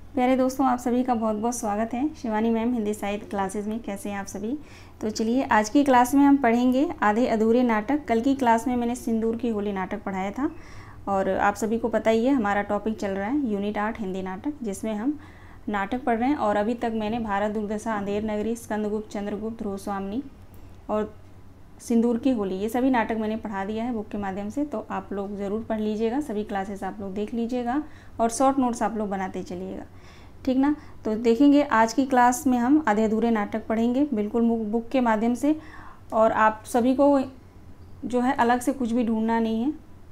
प्यारे दोस्तों, आप सभी का बहुत बहुत स्वागत है शिवानी मैम हिंदी साहित्य क्लासेस में। कैसे हैं आप सभी? तो चलिए, आज की क्लास में हम पढ़ेंगे आधे अधूरे नाटक। कल की क्लास में मैंने सिंदूर की होली नाटक पढ़ाया था और आप सभी को पता ही है हमारा टॉपिक चल रहा है यूनिट 8 हिंदी नाटक, जिसमें हम नाटक पढ़ रहे हैं। और अभी तक मैंने भारत दुर्दशा, अंधेर नगरी, स्कंदगुप्त, चंद्रगुप्त, ध्रुवस्वामिनी और सिंदूर की होली, ये सभी नाटक मैंने पढ़ा दिया है बुक के माध्यम से। तो आप लोग ज़रूर पढ़ लीजिएगा, सभी क्लासेस आप लोग देख लीजिएगा और शॉर्ट नोट्स आप लोग बनाते चलिएगा, ठीक ना। तो देखेंगे आज की क्लास में हम आधे अधूरे नाटक पढ़ेंगे बिल्कुल बुक के माध्यम से। और आप सभी को जो है अलग से कुछ भी ढूंढना नहीं है,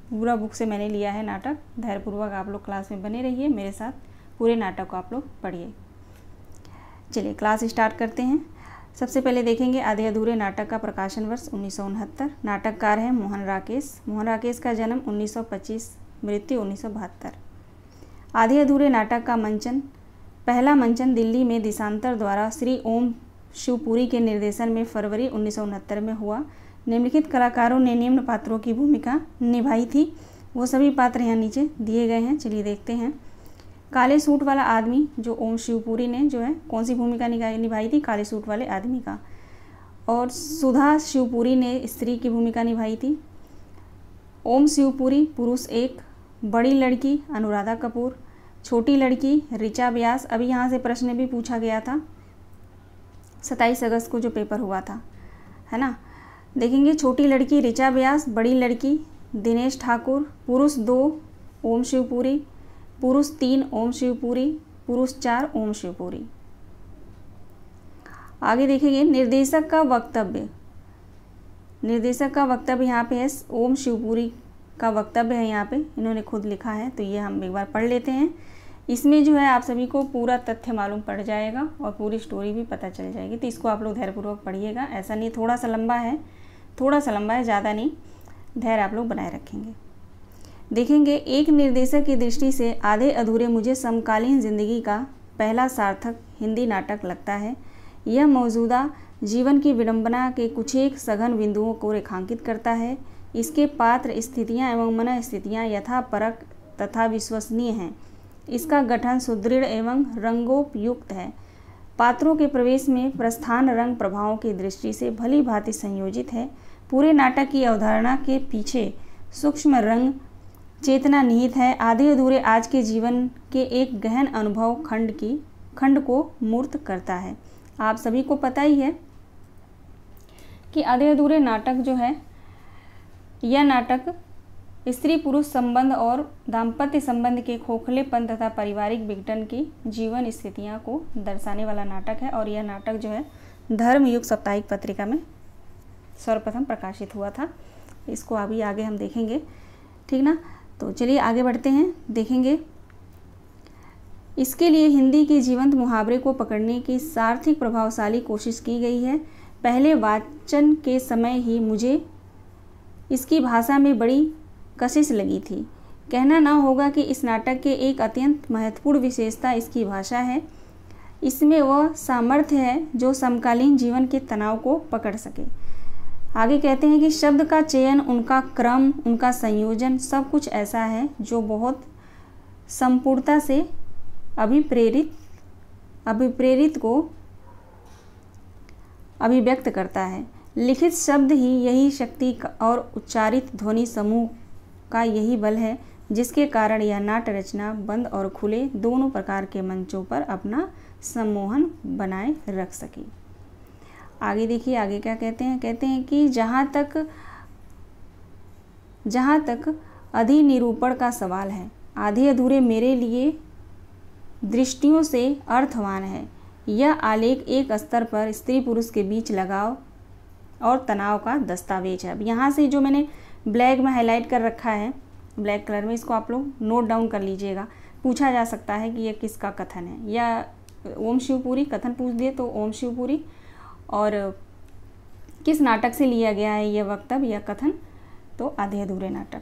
पूरा बुक से मैंने लिया है नाटक। धैर्यपूर्वक आप लोग क्लास में बने रहिए, मेरे साथ पूरे नाटक को आप लोग पढ़िए। चलिए क्लास स्टार्ट करते हैं। सबसे पहले देखेंगे आधे अधूरे नाटक का प्रकाशन वर्ष 1969। नाटककार हैं मोहन राकेश। मोहन राकेश का जन्म 1925, मृत्यु 1972। आधे अधूरे नाटक का मंचन, पहला मंचन दिल्ली में देशांतर द्वारा श्री ओम शिवपुरी के निर्देशन में फरवरी 1969 में हुआ। निम्नलिखित कलाकारों ने निम्न पात्रों की भूमिका निभाई थी। वो सभी पात्र यहाँ नीचे दिए गए हैं, चलिए देखते हैं। काले सूट वाला आदमी, जो ओम शिवपुरी ने जो है कौन सी भूमिका निभाई थी? काले सूट वाले आदमी का। और सुधा शिवपुरी ने स्त्री की भूमिका निभाई थी। ओम शिवपुरी पुरुष 1, बड़ी लड़की अनुराधा कपूर, छोटी लड़की ऋचा व्यास। अभी यहाँ से प्रश्न भी पूछा गया था 27 अगस्त को जो पेपर हुआ था, है ना। देखेंगे छोटी लड़की ऋचा व्यास, बड़ी लड़की दिनेश ठाकुर, पुरुष 2 ओम शिवपुरी, पुरुष 3 ओम शिवपुरी, पुरुष 4 ओम शिवपुरी। आगे देखेंगे निर्देशक का वक्तव्य। निर्देशक का वक्तव्य यहाँ पे है, ओम शिवपुरी का वक्तव्य है, यहाँ पे इन्होंने खुद लिखा है। तो ये हम एक बार पढ़ लेते हैं। इसमें जो है आप सभी को पूरा तथ्य मालूम पड़ जाएगा और पूरी स्टोरी भी पता चल जाएगी। तो इसको आप लोग धैर्यपूर्वक पढ़िएगा। ऐसा नहीं, थोड़ा सा लंबा है, ज़्यादा नहीं, धैर्य आप लोग बनाए रखेंगे। देखेंगे एक निर्देशक की दृष्टि से आधे अधूरे मुझे समकालीन जिंदगी का पहला सार्थक हिंदी नाटक लगता है। यह मौजूदा जीवन की विडंबना के कुछ एक सघन बिंदुओं को रेखांकित करता है। इसके पात्र, स्थितियाँ एवं मनस्थितियाँ यथापरक तथा विश्वसनीय हैं। इसका गठन सुदृढ़ एवं रंगोपयुक्त है। पात्रों के प्रवेश में प्रस्थान रंग प्रभावों की दृष्टि से भली भांति संयोजित है। पूरे नाटक की अवधारणा के पीछे सूक्ष्म रंग चेतना निहित है। आधे अधूरे आज के जीवन के एक गहन अनुभव खंड को मूर्त करता है। आप सभी को पता ही है कि आधे अधूरे नाटक जो है, यह नाटक स्त्री पुरुष संबंध और दाम्पत्य संबंध के खोखलेपन तथा पारिवारिक विघटन की जीवन स्थितियां को दर्शाने वाला नाटक है। और यह नाटक जो है धर्मयुग साप्ताहिक पत्रिका में सर्वप्रथम प्रकाशित हुआ था। इसको अभी आगे हम देखेंगे, ठीक ना। तो चलिए आगे बढ़ते हैं। देखेंगे इसके लिए हिंदी के जीवंत मुहावरे को पकड़ने की सार्थक प्रभावशाली कोशिश की गई है। पहले वाचन के समय ही मुझे इसकी भाषा में बड़ी कशिश लगी थी। कहना ना होगा कि इस नाटक के एक अत्यंत महत्वपूर्ण विशेषता इसकी भाषा है। इसमें वह सामर्थ्य है जो समकालीन जीवन के तनाव को पकड़ सके। आगे कहते हैं कि शब्द का चयन, उनका क्रम, उनका संयोजन, सब कुछ ऐसा है जो बहुत संपूर्णता से अभिप्रेरित को अभिव्यक्त करता है। लिखित शब्द ही यही शक्ति और उच्चारित ध्वनि समूह का यही बल है जिसके कारण यह नाट्य रचना बंद और खुले दोनों प्रकार के मंचों पर अपना सम्मोहन बनाए रख सके। आगे देखिए, आगे क्या कहते हैं कि जहाँ तक अधिनिरूपण का सवाल है, आधे अधूरे मेरे लिए दृष्टियों से अर्थवान है। यह आलेख एक स्तर पर स्त्री पुरुष के बीच लगाव और तनाव का दस्तावेज है। अब यहाँ से जो मैंने ब्लैक में हाईलाइट कर रखा है, ब्लैक कलर में, इसको आप लोग नोट डाउन कर लीजिएगा। पूछा जा सकता है कि यह किसका कथन है, या ओम शिवपुरी कथन पूछ दिए तो ओम शिवपुरी, और किस नाटक से लिया गया है यह वक्तव्य या कथन, तो आधे अधूरे नाटक।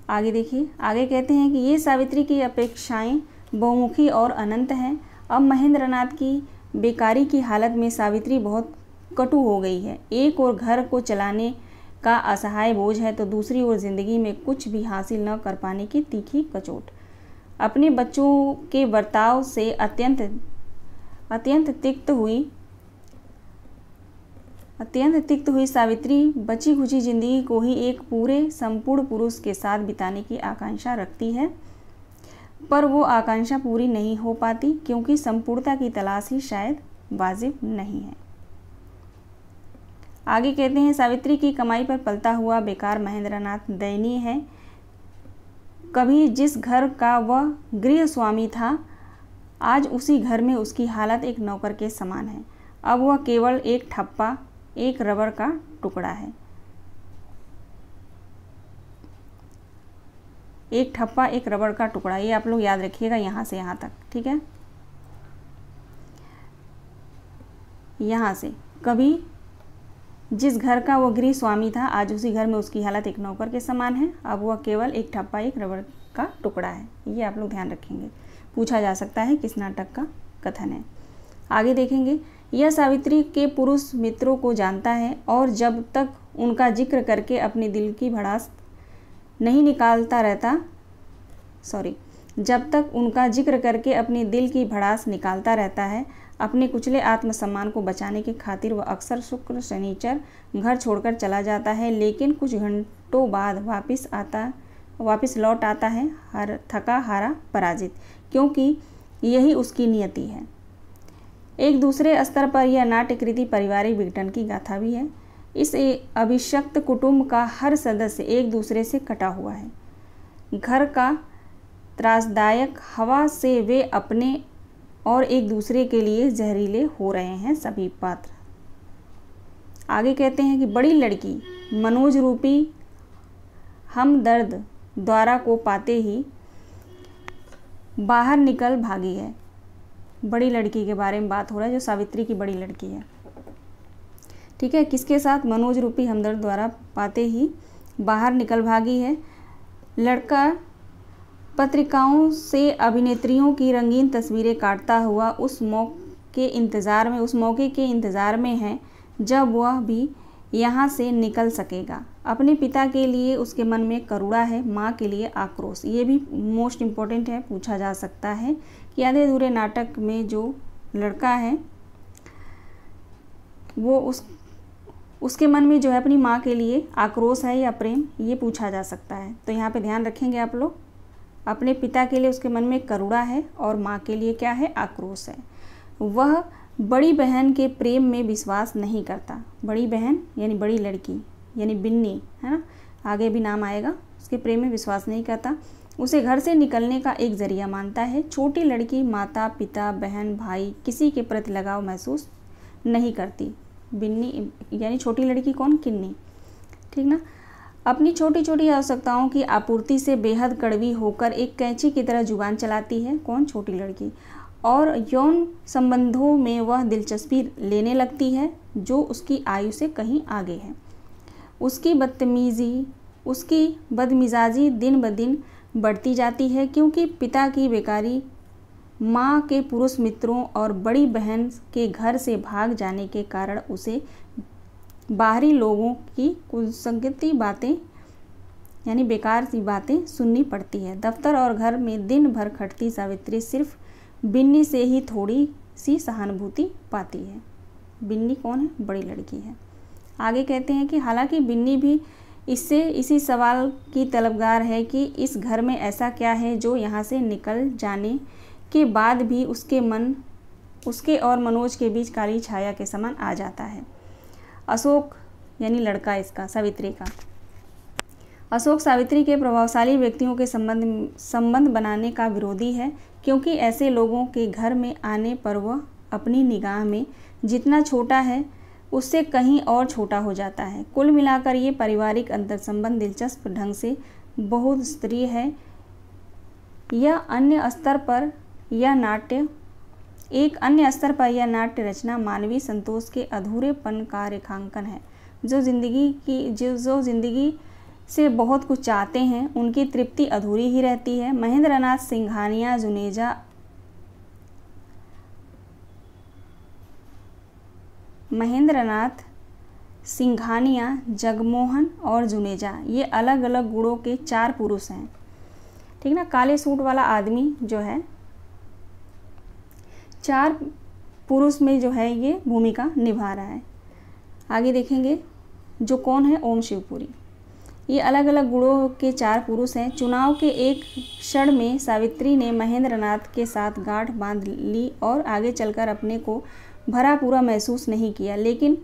आगे देखिए, आगे कहते हैं कि ये सावित्री की अपेक्षाएं बहुमुखी और अनंत हैं। अब महेंद्रनाथ की बेकारी की हालत में सावित्री बहुत कटु हो गई है। एक और घर को चलाने का असहाय बोझ है तो दूसरी ओर जिंदगी में कुछ भी हासिल न कर पाने की तीखी कचोट। अपने बच्चों के बर्ताव से अत्यंत तिक्त हुई सावित्री बची खुची जिंदगी को ही एक पूरे संपूर्ण पुरुष के साथ बिताने की आकांक्षा रखती है, पर वो आकांक्षा पूरी नहीं हो पाती क्योंकि संपूर्णता की तलाश ही शायद वाजिब नहीं है। आगे कहते हैं, सावित्री की कमाई पर पलता हुआ बेकार महेंद्रनाथ दयनीय है। कभी जिस घर का वह गृह स्वामी था, आज उसी घर में उसकी हालत एक नौकर के समान है। अब वह केवल एक ठप्पा, एक रबर का टुकड़ा है। एक ठप्पा, एक रबर का टुकड़ा, ये आप लोग याद रखिएगा यहाँ से यहाँ तक, ठीक है। यहाँ से, कभी जिस घर का वो गृह स्वामी था, आज उसी घर में उसकी हालत एक नौकर के समान है। अब वह केवल एक ठप्पा, एक रबर का टुकड़ा है। ये आप लोग ध्यान रखेंगे, पूछा जा सकता है किस नाटक का कथन है। आगे देखेंगे, यह सावित्री के पुरुष मित्रों को जानता है और जब तक उनका जिक्र करके अपने दिल की भड़ास नहीं निकालता रहता है, अपने कुचले आत्मसम्मान को बचाने की खातिर वह अक्सर शुक्र शनिचर घर छोड़कर चला जाता है, लेकिन कुछ घंटों बाद वापस लौट आता है, थका हारा पराजित, क्योंकि यही उसकी नियति है। एक दूसरे स्तर पर यह नाट्यकृति पारिवारिक विघटन की गाथा भी है। इस अभिशक्त कुटुंब का हर सदस्य एक दूसरे से कटा हुआ है। घर का त्रासदायक हवा से वे अपने और एक दूसरे के लिए जहरीले हो रहे हैं सभी पात्र। आगे कहते हैं कि बड़ी लड़की मनोज रूपी हमदर्द द्वारा को पाते ही बाहर निकल भागी है। बड़ी लड़की के बारे में बात हो रहा है, जो सावित्री की बड़ी लड़की है, ठीक है। किसके साथ? मनोज रूपी हमदर्द द्वारा पाते ही बाहर निकल भागी है। लड़का पत्रिकाओं से अभिनेत्रियों की रंगीन तस्वीरें काटता हुआ उस मौके के इंतज़ार में है जब वह भी यहाँ से निकल सकेगा। अपने पिता के लिए उसके मन में करुणा है, माँ के लिए आक्रोश। ये भी मोस्ट इम्पोर्टेंट है, पूछा जा सकता है कि आधे अधूरे नाटक में जो लड़का है वो उसके मन में जो है अपनी माँ के लिए आक्रोश है या प्रेम, ये पूछा जा सकता है। तो यहाँ पे ध्यान रखेंगे आप लोग, अपने पिता के लिए उसके मन में करुणा है और माँ के लिए क्या है? आक्रोश है। वह बड़ी बहन के प्रेम में विश्वास नहीं करता। बड़ी बहन यानी बड़ी लड़की यानी बिन्नी, है ना, आगे भी नाम आएगा। उसके प्रेम में विश्वास नहीं करता, उसे घर से निकलने का एक जरिया मानता है। छोटी लड़की माता पिता बहन भाई किसी के प्रति लगाव महसूस नहीं करती। बिन्नी यानी छोटी लड़की कौन? किन्नी, ठीक ना। अपनी छोटी छोटी आवश्यकताओं की आपूर्ति से बेहद कड़वी होकर एक कैंची की तरह जुबान चलाती है। कौन? छोटी लड़की। और यौन संबंधों में वह दिलचस्पी लेने लगती है जो उसकी आयु से कहीं आगे है। उसकी बदमिजाजी दिन ब दिन बढ़ती जाती है क्योंकि पिता की बेकारी, माँ के पुरुष मित्रों और बड़ी बहन के घर से भाग जाने के कारण उसे बाहरी लोगों की कुसंगति बातें यानी बेकार सी बातें सुननी पड़ती है। दफ्तर और घर में दिन भर खटती सावित्री सिर्फ बिन्नी से ही थोड़ी सी सहानुभूति पाती है। बिन्नी कौन है? बड़ी लड़की है। आगे कहते हैं कि हालांकि बिन्नी भी इसी सवाल की तलबगार है कि इस घर में ऐसा क्या है जो यहाँ से निकल जाने के बाद भी उसके और मनोज के बीच काली छाया के समान आ जाता है। अशोक यानी लड़का इसका, सावित्री का। अशोक सावित्री के प्रभावशाली व्यक्तियों के संबंध बनाने का विरोधी है क्योंकि ऐसे लोगों के घर में आने पर वह अपनी निगाह में जितना छोटा है उससे कहीं और छोटा हो जाता है। कुल मिलाकर ये पारिवारिक अंतर संबंध दिलचस्प ढंग से बहुस्तरीय है। एक अन्य स्तर पर यह नाट्य रचना मानवीय संतोष के अधूरेपन का रेखांकन है। जो जिंदगी से बहुत कुछ चाहते हैं उनकी तृप्ति अधूरी ही रहती है। महेंद्रनाथ सिंघानिया, जगमोहन और जुनेजा ये अलग अलग गुणों के 4 पुरुष हैं, ठीक ना। काले सूट वाला आदमी जो है 4 पुरुष में जो है ये भूमिका निभा रहा है। आगे देखेंगे जो कौन है, ओम शिवपुरी। ये अलग अलग गुणों के 4 पुरुष हैं। चुनाव के एक क्षण में सावित्री ने महेंद्र नाथ के साथ गांठ बांध ली और आगे चलकर अपने को भरा पूरा महसूस नहीं किया, लेकिन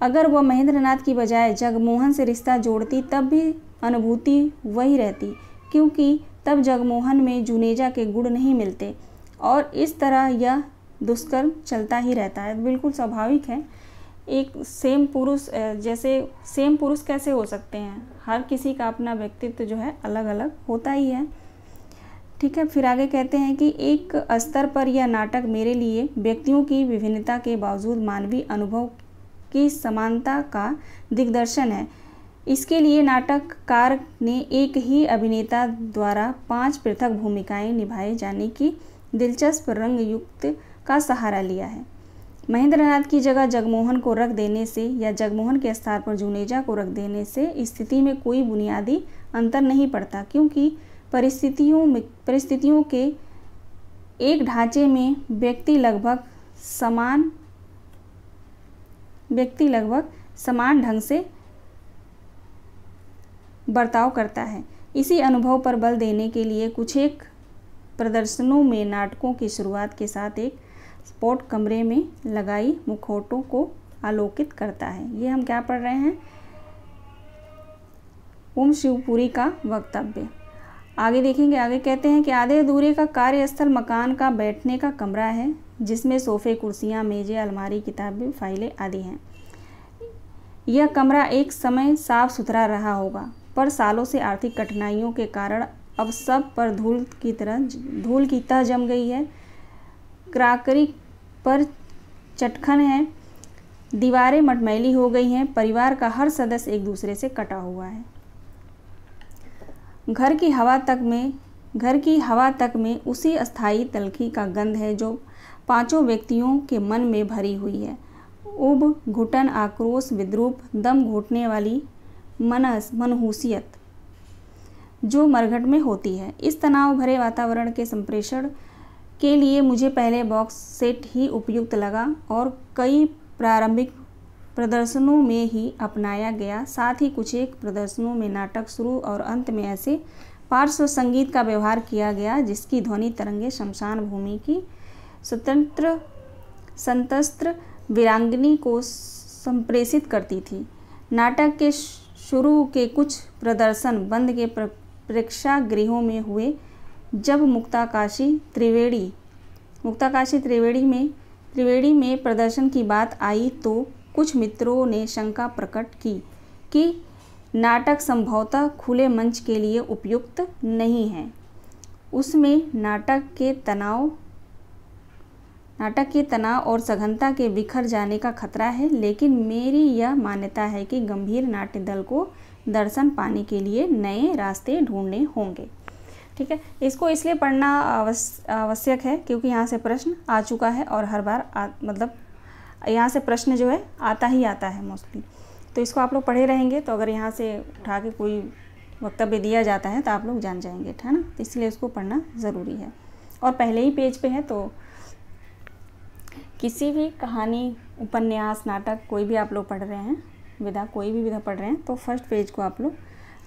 अगर वह महेंद्र नाथ की बजाय जगमोहन से रिश्ता जोड़ती तब भी अनुभूति वही रहती, क्योंकि तब जगमोहन में जुनेजा के गुण नहीं मिलते और इस तरह यह दुष्कर्म चलता ही रहता है। बिल्कुल स्वाभाविक है, एक सेम पुरुष जैसे सेम पुरुष कैसे हो सकते हैं, हर किसी का अपना व्यक्तित्व जो है अलग अलग होता ही है। ठीक है, फिर आगे कहते हैं कि एक स्तर पर यह नाटक मेरे लिए व्यक्तियों की विभिन्नता के बावजूद मानवीय अनुभव की समानता का दिग्दर्शन है। इसके लिए नाटककार ने एक ही अभिनेता द्वारा 5 पृथक भूमिकाएं निभाए जाने की दिलचस्प रंग युक्त का सहारा लिया है। महेंद्र नाथ की जगह जगमोहन को रख देने से या जगमोहन के स्थान पर जुनेजा को रख देने से स्थिति में कोई बुनियादी अंतर नहीं पड़ता, क्योंकि परिस्थितियों के एक ढांचे में व्यक्ति लगभग समान ढंग से बर्ताव करता है। इसी अनुभव पर बल देने के लिए कुछ एक प्रदर्शनों में नाटकों की शुरुआत के साथ एक स्पॉट कमरे में लगाई मुखौटों को आलोकित करता है। ये हम क्या पढ़ रहे हैं, ओम शिवपुरी का वक्तव्य। आगे देखेंगे, आगे कहते हैं कि आधे अधूरे का कार्यस्थल मकान का बैठने का कमरा है, जिसमें सोफे, कुर्सियां, मेजें, अलमारी, किताबें, फाइलें आदि हैं। यह कमरा एक समय साफ सुथरा रहा होगा, पर सालों से आर्थिक कठिनाइयों के कारण अब सब पर धूल की तह जम गई है। क्राकरी पर चटखन है, दीवारें मटमैली हो गई हैं, परिवार का हर सदस्य एक दूसरे से कटा हुआ है। घर की हवा तक में उसी अस्थायी तलखी का गंध है जो 5 व्यक्तियों के मन में भरी हुई है। उब, घुटन, आक्रोश, विद्रूप, दम घोटने वाली मनहूसियत जो मरघट में होती है। इस तनाव भरे वातावरण के संप्रेषण के लिए मुझे पहले बॉक्स सेट ही उपयुक्त लगा और कई प्रारंभिक प्रदर्शनों में ही अपनाया गया। साथ ही कुछ एक प्रदर्शनों में नाटक शुरू और अंत में ऐसे पार्श्व संगीत का व्यवहार किया गया जिसकी ध्वनि तरंगे शमशान भूमि की संतस्त्र वीरांगनी को संप्रेषित करती थी। नाटक के शुरू के कुछ प्रदर्शन बंद के प्रेक्षागृहों में हुए। जब मुक्ताकाशी त्रिवेणी में प्रदर्शन की बात आई तो कुछ मित्रों ने शंका प्रकट की कि नाटक संभवतः खुले मंच के लिए उपयुक्त नहीं है। उसमें नाटक के तनाव और सघनता के बिखर जाने का खतरा है, लेकिन मेरी यह मान्यता है कि गंभीर नाट्य दल को दर्शन पाने के लिए नए रास्ते ढूंढने होंगे। ठीक है, इसको इसलिए पढ़ना आवश्यक है क्योंकि यहाँ से प्रश्न आ चुका है और हर बार मतलब यहाँ से प्रश्न जो है आता है मोस्टली। तो इसको आप लोग पढ़े रहेंगे तो अगर यहाँ से उठा के कोई वक्तव्य दिया जाता है तो आप लोग जान जाएंगे, है ना। इसलिए इसको पढ़ना ज़रूरी है और पहले ही पेज पे है। तो किसी भी कहानी, उपन्यास, नाटक कोई भी आप लोग पढ़ रहे हैं, कोई भी विधा पढ़ रहे हैं तो फर्स्ट पेज को आप लोग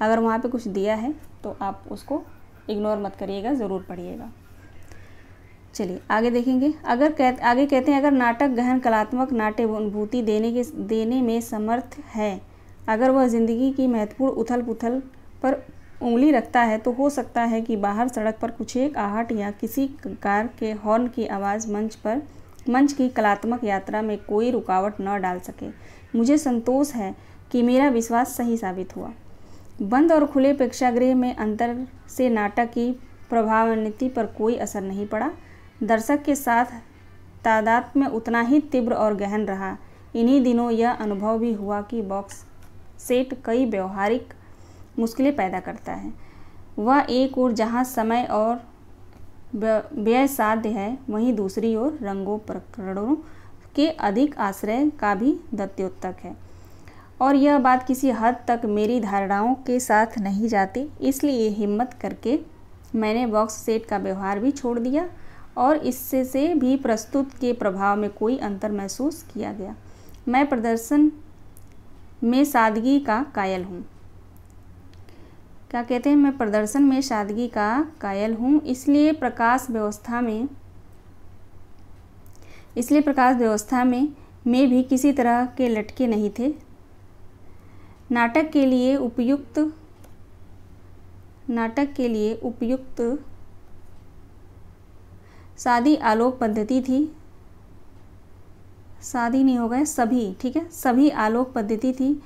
अगर वहाँ पे कुछ दिया है तो आप उसको इग्नोर मत करिएगा, ज़रूर पढ़िएगा। चलिए आगे देखेंगे। आगे कहते हैं अगर नाटक गहन कलात्मक नाट्य अनुभूति देने में समर्थ है, अगर वह ज़िंदगी की महत्वपूर्ण उथल पुथल पर उंगली रखता है तो हो सकता है कि बाहर सड़क पर कुछ एक आहट या किसी कार के हॉर्न की आवाज़ मंच की कलात्मक यात्रा में कोई रुकावट न डाल सके। मुझे संतोष है कि मेरा विश्वास सही साबित हुआ। बंद और खुले प्रेक्षागृह में अंतर से नाटक की प्रभावान्विति पर कोई असर नहीं पड़ा। दर्शक के साथ तादात्म्य उतना ही तीव्र और गहन रहा। इन्हीं दिनों यह अनुभव भी हुआ कि बॉक्स सेट कई व्यवहारिक मुश्किलें पैदा करता है। वह एक ओर जहाँ समय और व्यय साध्य है, वहीं दूसरी ओर रंगों प्रकरणों के अधिक आश्रय का भी दत्योतक है। और यह बात किसी हद तक मेरी धारणाओं के साथ नहीं जाती, इसलिए हिम्मत करके मैंने बॉक्स सेट का व्यवहार भी छोड़ दिया और इससे से भी प्रस्तुत के प्रभाव में कोई अंतर महसूस किया गया। मैं प्रदर्शन में सादगी का कायल हूँ। क्या कहते हैं? मैं प्रदर्शन में सादगी का कायल हूँ, इसलिए प्रकाश व्यवस्था में भी किसी तरह के लटके नहीं थे। नाटक के लिए उपयुक्त सादी आलोक पद्धति थी। सादी नहीं होगा, सभी, ठीक है, सभी आलोक पद्धति थी।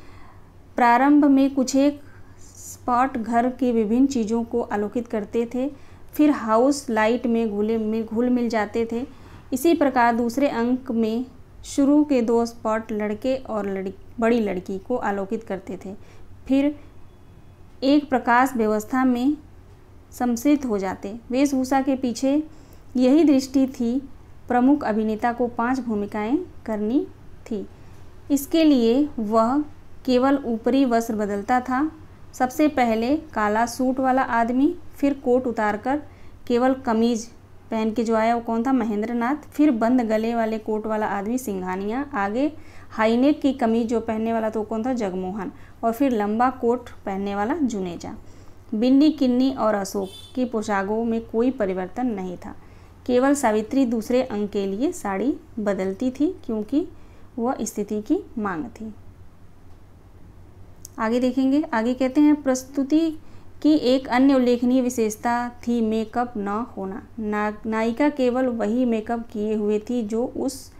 प्रारंभ में कुछ एक स्पॉट घर के विभिन्न चीज़ों को आलोकित करते थे, फिर हाउस लाइट में घुल मिल जाते थे। इसी प्रकार दूसरे अंक में शुरू के 2 स्पॉट लड़के और बड़ी लड़की को आलोकित करते थे, फिर एक प्रकाश व्यवस्था में सम्मिलित हो जाते। वेशभूषा के पीछे यही दृष्टि थी। प्रमुख अभिनेता को 5 भूमिकाएं करनी थी। इसके लिए वह केवल ऊपरी वस्त्र बदलता था। सबसे पहले काला सूट वाला आदमी, फिर कोट उतारकर केवल कमीज पहन के जो आया वो कौन था? महेंद्र नाथ। फिर बंद गले वाले कोट वाला आदमी सिंघानिया। आगे हाईनेक की कमीज जो पहनने वाला तो कौन था? जगमोहन। और फिर लंबा कोट पहनने वाला जुनेजा। बिन्नी, किन्नी और अशोक की पोशाकों में कोई परिवर्तन नहीं था। केवल सावित्री दूसरे अंक के लिए साड़ी बदलती थी क्योंकि वह स्थिति की मांग थी। आगे देखेंगे। आगे कहते हैं प्रस्तुति की एक अन्य उल्लेखनीय विशेषता थी मेकअप न होना। नायिका केवल वही मेकअप किए हुए थी जो उस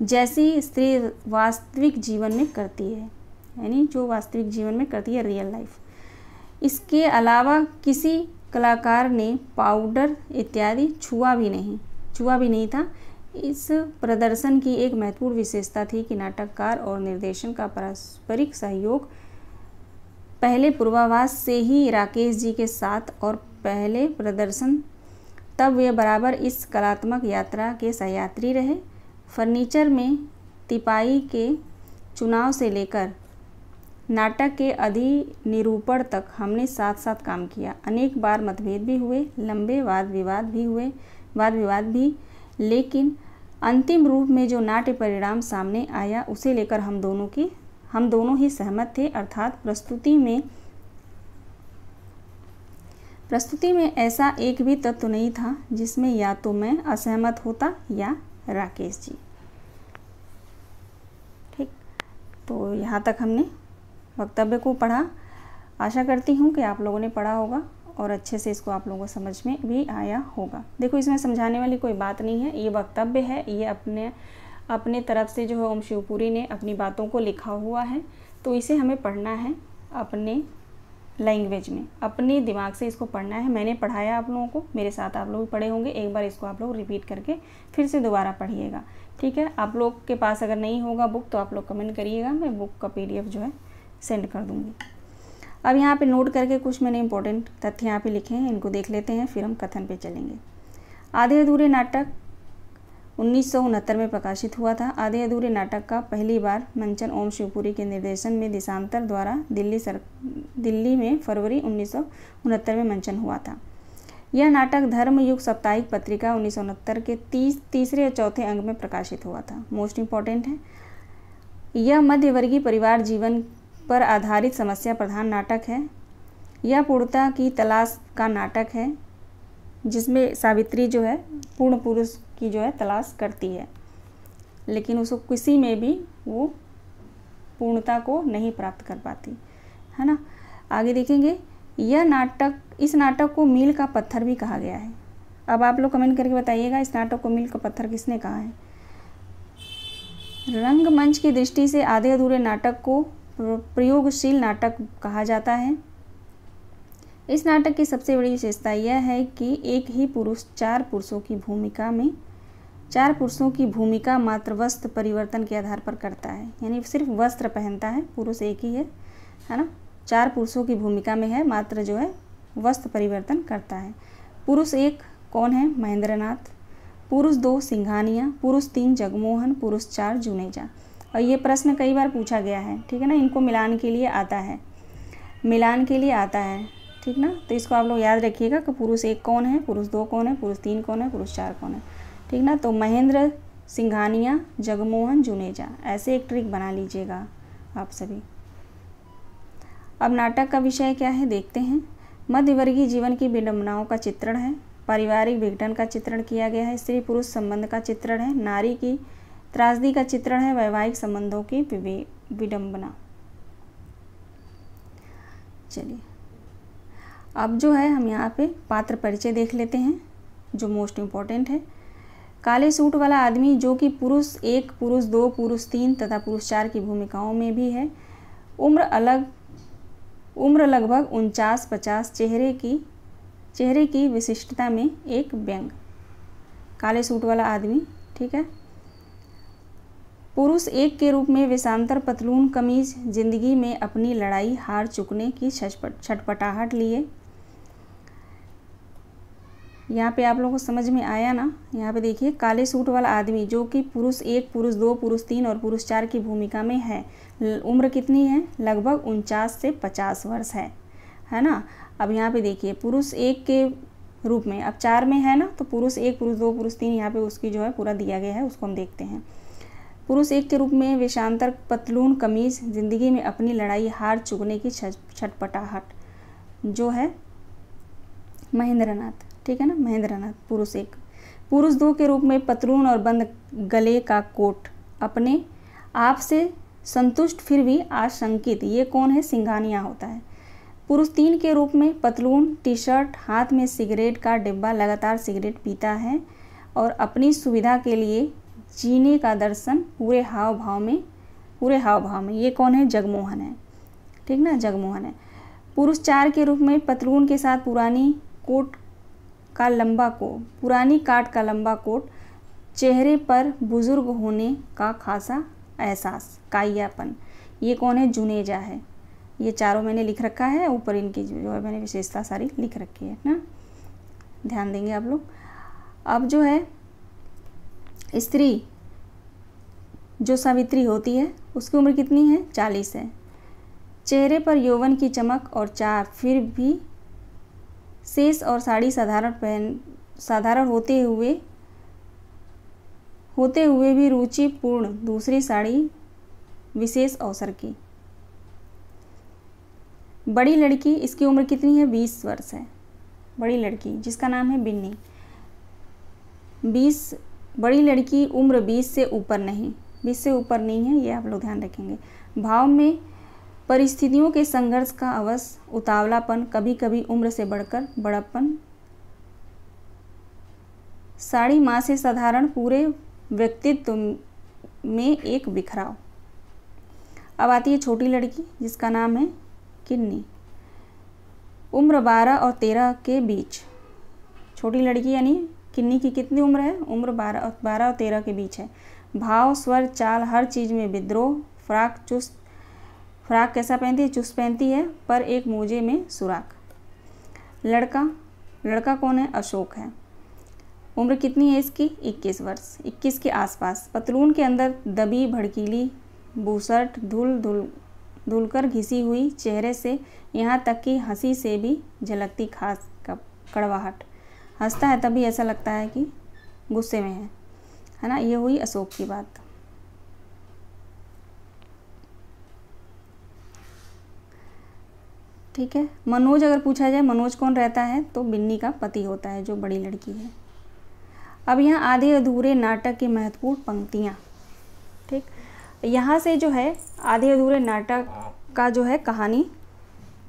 जैसी स्त्री वास्तविक जीवन में करती है, यानी जो वास्तविक जीवन में करती है, रियल लाइफ। इसके अलावा किसी कलाकार ने पाउडर इत्यादि छुआ भी नहीं था। इस प्रदर्शन की एक महत्वपूर्ण विशेषता थी कि नाटककार और निर्देशन का पारस्परिक सहयोग पहले पूर्वाभास से ही राकेश जी के साथ और पहले प्रदर्शन तब वे बराबर इस कलात्मक यात्रा के सहयात्री रहे। फर्नीचर में तिपाई के चुनाव से लेकर नाटक के अधिनिरूपण तक हमने साथ साथ काम किया। अनेक बार मतभेद भी हुए, लंबे वाद विवाद भी, लेकिन अंतिम रूप में जो नाट्य परिणाम सामने आया उसे लेकर हम दोनों ही सहमत थे। अर्थात प्रस्तुति में ऐसा एक भी तत्व नहीं था जिसमें या तो मैं असहमत होता या राकेश जी। ठीक, तो यहाँ तक हमने वक्तव्य को पढ़ा। आशा करती हूँ कि आप लोगों ने पढ़ा होगा और अच्छे से इसको आप लोगों को समझ में भी आया होगा। देखो, इसमें समझाने वाली कोई बात नहीं है, ये वक्तव्य है, ये अपने तरफ से जो है ओम शिवपुरी ने अपनी बातों को लिखा हुआ है। तो इसे हमें पढ़ना है अपने लैंग्वेज में, अपने दिमाग से इसको पढ़ना है। मैंने पढ़ाया आप लोगों को, मेरे साथ आप लोग पढ़े होंगे। एक बार इसको आप लोग रिपीट करके फिर से दोबारा पढ़िएगा, ठीक है। आप लोग के पास अगर नहीं होगा बुक तो आप लोग कमेंट करिएगा, मैं बुक का PDF जो है सेंड कर दूँगी। अब यहाँ पे नोट करके कुछ मैंने इंपॉर्टेंट तथ्य यहाँ पे लिखे हैं, इनको देख लेते हैं, फिर हम कथन पे चलेंगे। आधे अधूरे नाटक 1969 में प्रकाशित हुआ था। आधे अधूरे नाटक का पहली बार मंचन ओम शिवपुरी के निर्देशन में देशांतर द्वारा दिल्ली में फरवरी 1969 में मंचन हुआ था। यह नाटक धर्मयुग साप्ताहिक पत्रिका 1969 के तीसरे या चौथे अंक में प्रकाशित हुआ था। मोस्ट इम्पॉर्टेंट है, यह मध्यवर्गीय परिवार जीवन पर आधारित समस्या प्रधान नाटक है। यह पूर्णता की तलाश का नाटक है जिसमें सावित्री जो है पूर्ण पुरुष की जो है तलाश करती है, लेकिन उसको किसी में भी वो पूर्णता को नहीं प्राप्त कर पाती है ना। आगे देखेंगे, इस नाटक को मील का पत्थर भी कहा गया है। अब आप लोग कमेंट करके बताइएगा इस नाटक को मील का पत्थर किसने कहा है। रंगमंच की दृष्टि से आधे अधूरे नाटक को प्रयोगशील नाटक कहा जाता है। इस नाटक की सबसे बड़ी विशेषता यह है कि एक ही पुरुष चार पुरुषों की भूमिका मात्र वस्त्र परिवर्तन के आधार पर करता है, यानी सिर्फ वस्त्र पहनता है, पुरुष एक ही है ना। 4 पुरुषों की भूमिका में है, मात्र जो है वस्त्र परिवर्तन करता है। पुरुष 1 कौन है? महेंद्र नाथ। पुरुष 2 सिंघानिया। पुरुष 3 जगमोहन। पुरुष 4 जुनेजा। और ये प्रश्न कई बार पूछा गया है, ठीक है ना। इनको मिलान के लिए आता है, ठीक ना। तो इसको आप लोग याद रखिएगा कि पुरुष 1 कौन है, पुरुष 2 कौन है, पुरुष 3 कौन है, पुरुष 4 कौन है, ठीक ना। तो महेंद्र, सिंघानिया, जगमोहन, जुनेजा, ऐसे एक ट्रिक बना लीजिएगा आप सभी। अब नाटक का विषय क्या है देखते हैं। मध्यवर्गीय जीवन की विडंबनाओं का चित्रण है, पारिवारिक विघटन का चित्रण किया गया है, स्त्री पुरुष संबंध का चित्रण है, नारी की त्रासदी का चित्रण है, वैवाहिक संबंधों की विडंबना। चलिए अब जो है हम यहाँ पे पात्र परिचय देख लेते हैं जो मोस्ट इम्पॉर्टेंट है। काले सूट वाला आदमी जो कि पुरुष 1, पुरुष 2, पुरुष 3 तथा पुरुष 4 की भूमिकाओं में भी है। उम्र लगभग 49-50, चेहरे की विशिष्टता में एक व्यंग। काले सूट वाला आदमी, ठीक है। पुरुष 1 के रूप में वेशांतर पतलून कमीज, जिंदगी में अपनी लड़ाई हार चुकने की छटपटाहट लिए। यहाँ पे आप लोगों को समझ में आया ना। यहाँ पे देखिए काले सूट वाला आदमी जो कि पुरुष 1, पुरुष 2, पुरुष 3 और पुरुष 4 की भूमिका में है। उम्र कितनी है? लगभग 49 से 50 वर्ष है ना। अब यहाँ पे देखिए पुरुष 1 के रूप में, अब 4 में है ना, तो पुरुष 1, पुरुष 2, पुरुष 3 यहाँ पे उसकी जो है पूरा दिया गया है, उसको हम देखते हैं। पुरुष 1 के रूप में वेशांतर पतलून कमीज, जिंदगी में अपनी लड़ाई हार चुकने की छटपटाहट जो है महेंद्रनाथ, ठीक है ना, महेंद्रनाथ पुरुष 1। पुरुष 2 के रूप में पतलून और बंद गले का कोट, अपने आप से संतुष्ट फिर भी आशंकित, ये कौन है? सिंघानिया होता है। पुरुष 3 के रूप में पतलून टी शर्ट, हाथ में सिगरेट का डिब्बा, लगातार सिगरेट पीता है और अपनी सुविधा के लिए जीने का दर्शन पूरे हाव भाव में, ये कौन है? जगमोहन है, ठीक ना, जगमोहन है। पुरुष 4 के रूप में पतलून के साथ पुरानी काट का लंबा कोट, चेहरे पर बुजुर्ग होने का खासा एहसास, काइयापन, ये कौन है? जुनेजा है। ये चारों मैंने लिख रखा है, ऊपर इनकी जो है मैंने विशेषता सारी लिख रखी है ना, ध्यान देंगे आप लोग। अब जो है स्त्री जो सावित्री होती है उसकी उम्र कितनी है? 40 है। चेहरे पर यौवन की चमक और चाह, फिर भी शेष और साड़ी साधारण होते हुए भी रुचिपूर्ण दूसरी साड़ी विशेष अवसर की। बड़ी लड़की, इसकी उम्र कितनी है? 20 वर्ष है। बड़ी लड़की जिसका नाम है बिन्नी, 20, बड़ी लड़की उम्र 20 से ऊपर नहीं है, ये आप लोग ध्यान रखेंगे। भाव में परिस्थितियों के संघर्ष का अवश्य, उतावलापन, कभी कभी उम्र से बढ़कर बड़प्पन, साड़ी माँ से साधारण, पूरे व्यक्तित्व में एक बिखराव। अब आती है छोटी लड़की जिसका नाम है किन्नी, उम्र 12 और 13 के बीच। छोटी लड़की यानी किन्नी की कितनी उम्र है? उम्र 12 और 13 के बीच है। भाव, स्वर, चाल, हर चीज़ में विद्रोह। फ्राक कैसा पहनती है? चुस्त पहनती है, पर एक मोजे में सुराख। लड़का कौन है? अशोक है। उम्र कितनी है इसकी? 21 वर्ष, 21 के आसपास। पतलून के अंदर दबी भड़कीली बूसर्ट, धुलकर घिसी हुई, चेहरे से यहाँ तक कि हंसी से भी झलकती खास कड़वाहट। हंसता है तभी ऐसा लगता है कि गुस्से में है ना। ये हुई अशोक की बात। ठीक है। मनोज अगर पूछा जाए मनोज कौन रहता है, तो बिन्नी का पति होता है जो बड़ी लड़की है। अब यहाँ आधे अधूरे नाटक की महत्वपूर्ण पंक्तियाँ, ठीक। यहाँ से जो है आधे अधूरे नाटक का जो है कहानी,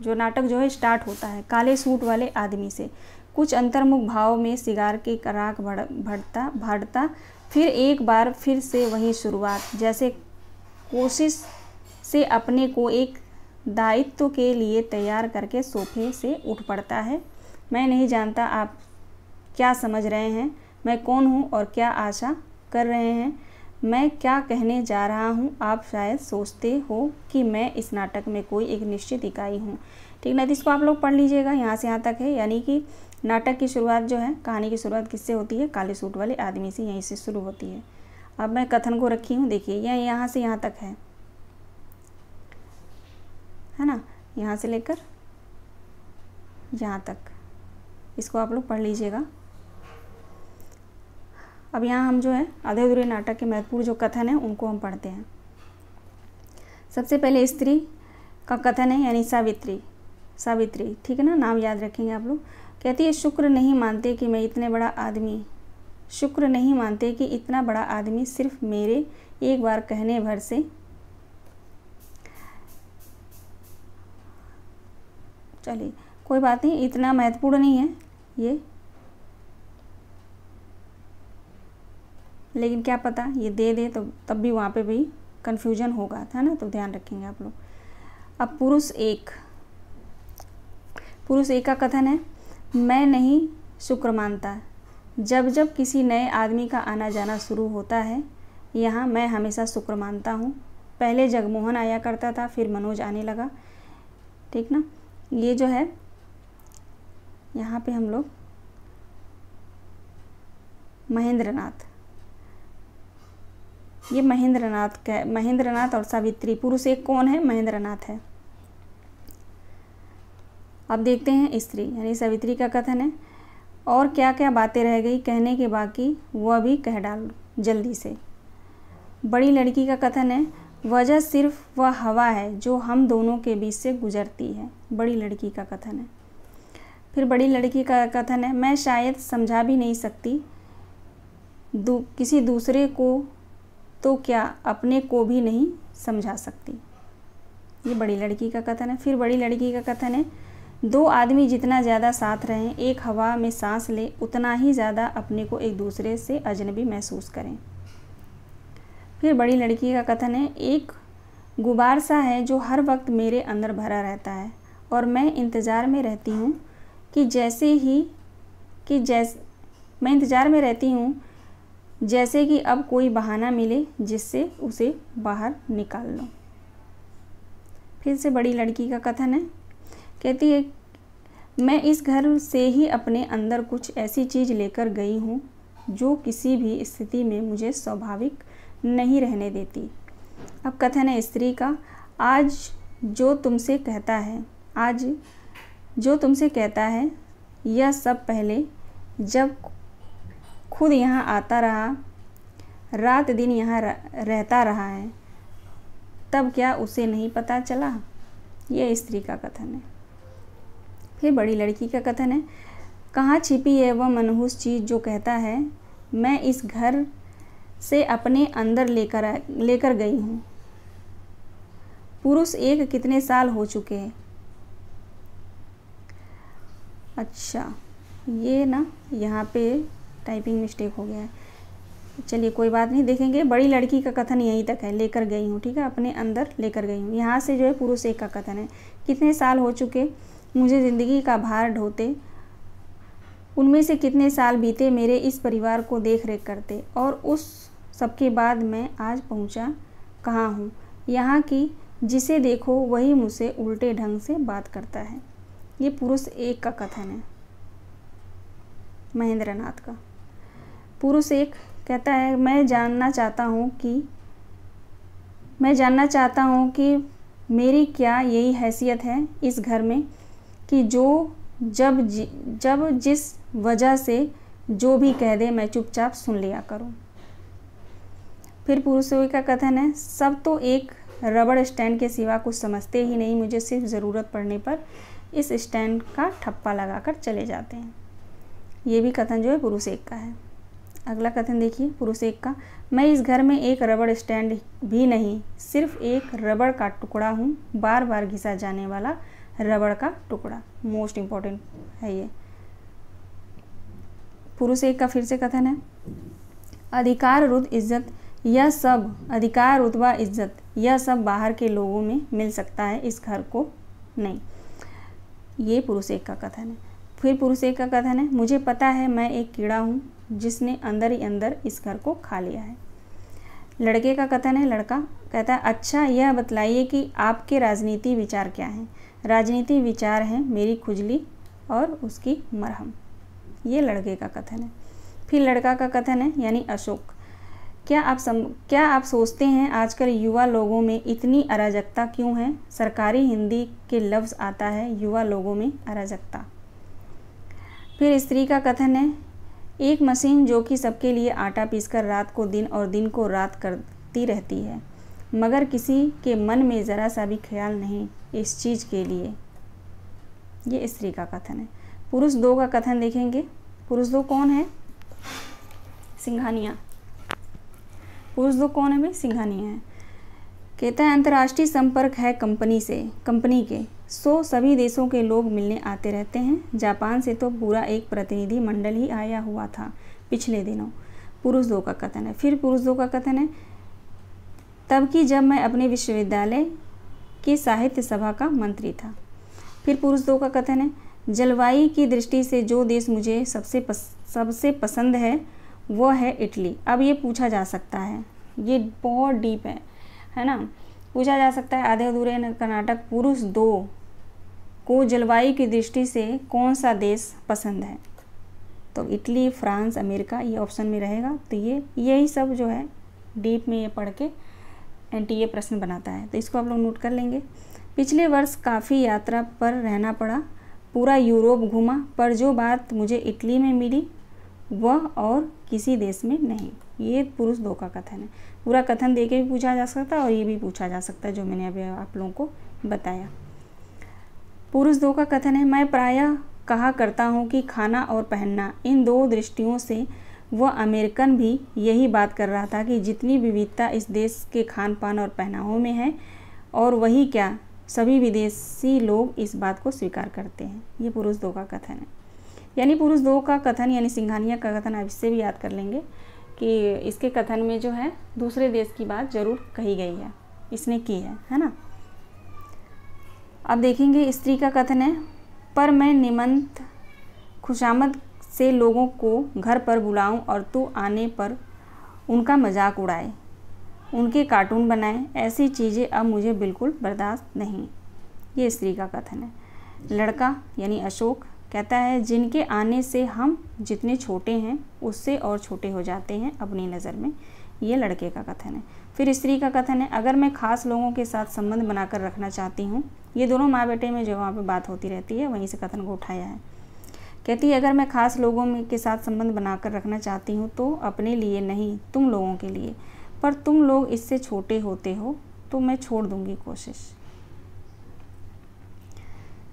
जो नाटक जो है स्टार्ट होता है काले सूट वाले आदमी से। कुछ अंतर्मुख भाव में सिगार की राख भड़ता, फिर एक बार फिर से वही शुरुआत, जैसे कोशिश से अपने को एक दायित्व के लिए तैयार करके सोफे से उठ पड़ता है। मैं नहीं जानता आप क्या समझ रहे हैं, मैं कौन हूँ और क्या आशा कर रहे हैं, मैं क्या कहने जा रहा हूँ। आप शायद सोचते हो कि मैं इस नाटक में कोई एक निश्चित इकाई हूँ, ठीक ना। तो इसको आप लोग पढ़ लीजिएगा, यहाँ से यहाँ तक है। यानी कि नाटक की शुरुआत जो है, कहानी की शुरुआत किससे होती है? काले सूट वाले आदमी से, यहीं से शुरू होती है। अब मैं कथन को रखी हूँ, देखिए यह यहाँ से यहाँ तक है ना, यहाँ से लेकर यहाँ तक, इसको आप लोग पढ़ लीजिएगा। अब यहाँ हम जो है आधे अधूरे नाटक के महत्वपूर्ण जो कथन है उनको हम पढ़ते हैं। सबसे पहले स्त्री का कथन है, यानी सावित्री, ठीक है ना, नाम याद रखेंगे आप लोग। कहती है, शुक्र नहीं मानते कि इतना बड़ा आदमी सिर्फ मेरे एक बार कहने भर से, चलिए कोई बात नहीं, इतना महत्वपूर्ण नहीं है ये, लेकिन क्या पता ये दे तो तब भी वहाँ पे भी कन्फ्यूजन होगा, था ना, तो ध्यान रखेंगे आप लोग। अब पुरुष एक का कथन है, मैं नहीं शुक्र मानता, जब किसी नए आदमी का आना जाना शुरू होता है यहाँ मैं हमेशा शुक्र मानता हूँ। पहले जगमोहन आया करता था, फिर मनोज आने लगा, ठीक ना। ये जो है यहाँ पे हम लोग महेंद्रनाथ और सावित्री, पुरुष एक कौन है? महेंद्रनाथ है। अब देखते हैं स्त्री यानी सावित्री का कथन है, और क्या क्या बातें रह गई कहने के बाकी वह भी कह डाल जल्दी से। बड़ी लड़की का कथन है, वजह सिर्फ वह हवा है जो हम दोनों के बीच से गुजरती है। बड़ी लड़की का कथन है। फिर बड़ी लड़की का कथन है, मैं शायद समझा भी नहीं सकती, किसी दूसरे को तो क्या अपने को भी नहीं समझा सकती। ये बड़ी लड़की का कथन है। फिर बड़ी लड़की का कथन है, दो आदमी जितना ज़्यादा साथ रहें, एक हवा में सांस लें, उतना ही ज़्यादा अपने को एक दूसरे से अजनबी महसूस करें। फिर बड़ी लड़की का कथन है, एक गुबार सा है जो हर वक्त मेरे अंदर भरा रहता है और मैं इंतज़ार में रहती हूँ जैसे कि अब कोई बहाना मिले जिससे उसे बाहर निकाल लो। फिर से बड़ी लड़की का कथन है, कहती है, मैं इस घर से ही अपने अंदर कुछ ऐसी चीज़ लेकर गई हूँ जो किसी भी स्थिति में मुझे स्वाभाविक नहीं रहने देती। अब कथन है स्त्री का, आज जो तुमसे कहता है यह सब पहले जब खुद यहाँ आता रहा, रात दिन यहाँ रहता रहा है, तब क्या उसे नहीं पता चला। यह स्त्री का कथन है। फिर बड़ी लड़की का कथन है, कहाँ छिपी है वह मनहूस चीज़ जो कहता है मैं इस घर से अपने अंदर लेकर गई हूँ। पुरुष एक कितने साल हो चुके हैं। अच्छा, ये ना यहाँ पे टाइपिंग मिस्टेक हो गया है, चलिए कोई बात नहीं, देखेंगे। बड़ी लड़की का कथन यहीं तक है, लेकर गई हूँ, ठीक है, अपने अंदर लेकर गई हूँ। यहाँ से जो है पुरुष एक का कथन है, कितने साल हो चुके मुझे ज़िंदगी का भार ढोते, उनमें से कितने साल बीते मेरे इस परिवार को देख रेख करते, और उस सबके बाद मैं आज पहुँचा कहाँ हूँ यहाँ की, जिसे देखो वही मुझसे उल्टे ढंग से बात करता है। ये पुरुष एक का कथन है, महेंद्रनाथ का। पुरुष एक कहता है, मैं जानना चाहता हूँ कि मेरी क्या यही हैसियत है इस घर में कि जब जिस वजह से जो भी कह दे मैं चुपचाप सुन लिया करूँ। फिर पुरुष का कथन है, सब तो एक रबड़ स्टैंड के सिवा कुछ समझते ही नहीं, मुझे सिर्फ ज़रूरत पड़ने पर इस स्टैंड का ठप्पा लगाकर चले जाते हैं। ये भी कथन जो है पुरुष एक का है। अगला कथन देखिए पुरुष एक का, मैं इस घर में एक रबड़ स्टैंड भी नहीं, सिर्फ एक रबड़ का टुकड़ा हूँ, बार बार घिसा जाने वाला रबड़ का टुकड़ा। मोस्ट इम्पॉर्टेंट है ये। पुरुष एक का फिर से कथन है, अधिकार रुतबा इज्जत यह सब बाहर के लोगों में मिल सकता है, इस घर को नहीं। ये पुरुष एक का कथन है। फिर पुरुष एक का कथन है, मुझे पता है मैं एक कीड़ा हूँ जिसने अंदर ही अंदर इस घर को खा लिया है। लड़के का कथन है, लड़का कहता है, अच्छा यह बतलाइए कि आपके राजनीति विचार क्या हैं। राजनीति विचार हैं मेरी खुजली और उसकी मरहम। ये लड़के का कथन है। फिर लड़का का कथन है यानी अशोक, क्या आप सोचते हैं आजकल युवा लोगों में इतनी अराजकता क्यों है। सरकारी हिंदी के लफ्ज़ आता है युवा लोगों में अराजकता। फिर स्त्री का कथन है, एक मशीन जो कि सबके लिए आटा पीसकर रात को दिन और दिन को रात करती रहती है, मगर किसी के मन में ज़रा सा भी ख्याल नहीं इस चीज़ के लिए। ये स्त्री का कथन है। पुरुष 2 का कथन देखेंगे। पुरुष 2 कौन है? सिंघानिया। पुरुष 2 कौन है भाई? सिंघानिया है। कहता है अंतर्राष्ट्रीय संपर्क है कंपनी के सो सभी देशों के लोग मिलने आते रहते हैं। जापान से तो पूरा एक प्रतिनिधि मंडल ही आया हुआ था पिछले दिनों। पुरुष 2 का कथन है। फिर पुरुष 2 का कथन है, तब कि जब मैं अपने विश्वविद्यालय की साहित्य सभा का मंत्री था। फिर पुरुष 2 का कथन है, जलवायु की दृष्टि से जो देश मुझे सबसे पसंद है वो है इटली। अब ये पूछा जा सकता है, ये बहुत डीप है ना। पूछा जा सकता है आधे अधूरे कर्नाटक पुरुष 2 को जलवायु की दृष्टि से कौन सा देश पसंद है? तो इटली, फ्रांस, अमेरिका, ये ऑप्शन में रहेगा। तो यही सब जो है डीप में ये पढ़ के एनटीए प्रश्न बनाता है, तो इसको आप लोग नोट कर लेंगे। पिछले वर्ष काफ़ी यात्रा पर रहना पड़ा, पूरा यूरोप घूमा, पर जो बात मुझे इटली में मिली वह और किसी देश में नहीं। ये पुरुष 2 का कथन है। पूरा कथन दे के भी पूछा जा सकता है और ये भी पूछा जा सकता है जो मैंने अभी आप लोगों को बताया। पुरुष 2 का कथन है, मैं प्रायः कहा करता हूँ कि खाना और पहनना, इन 2 दृष्टियों से वह अमेरिकन भी यही बात कर रहा था कि जितनी विविधता इस देश के खान पान और पहनावों में है, और वही क्या सभी विदेशी लोग इस बात को स्वीकार करते हैं। ये पुरुष 2 का कथन है। यानी पुरुष 2 का कथन यानी सिंघानिया का कथन आप इससे भी याद कर लेंगे कि इसके कथन में जो है दूसरे देश की बात जरूर कही गई है, इसने की है ना। अब देखेंगे स्त्री का कथन है, पर मैं निमंत्रण खुशामद से लोगों को घर पर बुलाऊं और तू आने पर उनका मजाक उड़ाए, उनके कार्टून बनाए, ऐसी चीज़ें अब मुझे बिल्कुल बर्दाश्त नहीं। ये स्त्री का कथन है। लड़का यानी अशोक कहता है, जिनके आने से हम जितने छोटे हैं उससे और छोटे हो जाते हैं अपनी नज़र में। ये लड़के का कथन है। फिर स्त्री का कथन है, अगर मैं ख़ास लोगों के साथ संबंध बनाकर रखना चाहती हूँ। ये दोनों माँ बेटे में जो वहाँ पे बात होती रहती है वहीं से कथन को उठाया है। कहती है, अगर मैं ख़ास लोगों के साथ संबंध बनाकर रखना चाहती हूँ तो अपने लिए नहीं, तुम लोगों के लिए, पर तुम लोग इससे छोटे होते हो तो मैं छोड़ दूंगी कोशिश।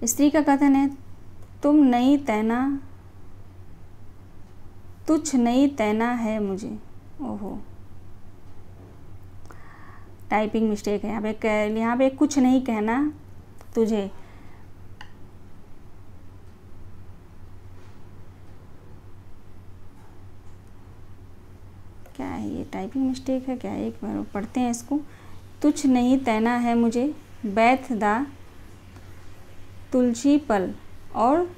स्त्री का कथन है, तुच्छ नहीं तैना है मुझे। ओहो, टाइपिंग मिस्टेक है यहाँ पे कुछ नहीं कहना तुझे। क्या है ये, टाइपिंग मिस्टेक है क्या? एक बार पढ़ते हैं इसको। तुच्छ नहीं तैना है मुझे, बैठ दा तुलसी पल, और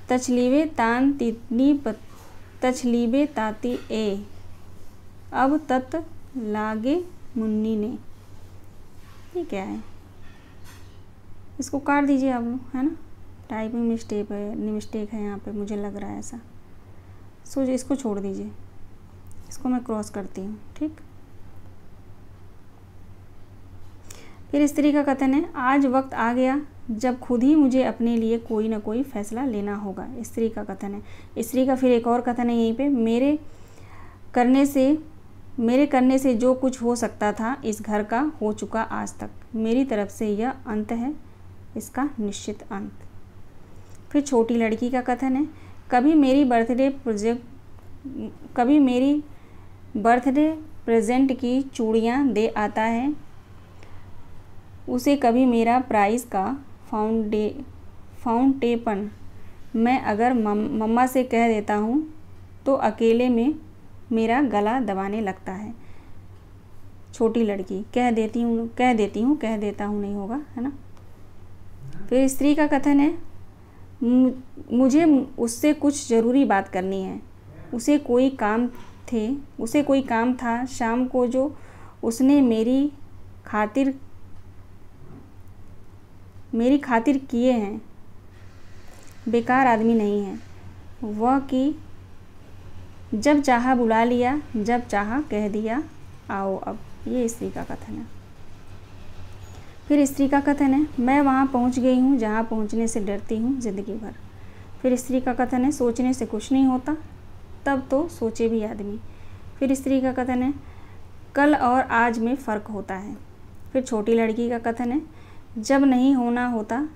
तछलीबे तान तितनी तछलीबे ताती ए, अब तत लागे मुन्नी ने। ये क्या है? इसको काट दीजिए आप लोग, है ना। टाइपिंग मिस्टेक है यहाँ पे, मुझे लग रहा है ऐसा। सो इसको छोड़ दीजिए, इसको मैं क्रॉस करती हूँ, ठीक। फिर स्त्री का कथन है, आज वक्त आ गया जब खुद ही मुझे अपने लिए कोई ना कोई फैसला लेना होगा। स्त्री का कथन है। स्त्री का फिर एक और कथन है यहीं पे, मेरे करने से जो कुछ हो सकता था इस घर का हो चुका आज तक। मेरी तरफ से यह अंत है, इसका निश्चित अंत। फिर छोटी लड़की का कथन है, कभी मेरी बर्थडे प्रेजेंट की चूड़ियाँ दे आता है उसे, कभी मेरा प्राइस का फाउंटेपन मैं अगर मम्मा से कह देता हूँ तो अकेले में मेरा गला दबाने लगता है। छोटी लड़की, कह देता हूँ नहीं होगा, है ना। फिर स्त्री का कथन है, मुझे उससे कुछ ज़रूरी बात करनी है। उसे कोई काम था शाम को जो उसने मेरी खातिर किए हैं। बेकार आदमी नहीं है वह कि जब चाहा बुला लिया, जब चाहा कह दिया आओ अब। ये स्त्री का कथन है। फिर स्त्री का कथन है, मैं वहाँ पहुँच गई हूँ जहाँ पहुँचने से डरती हूँ ज़िंदगी भर। फिर स्त्री का कथन है सोचने से कुछ नहीं होता, तब तो सोचे भी आदमी। फिर स्त्री का कथन है कल और आज में फ़र्क होता है। फिर छोटी लड़की का कथन है जब नहीं होना होता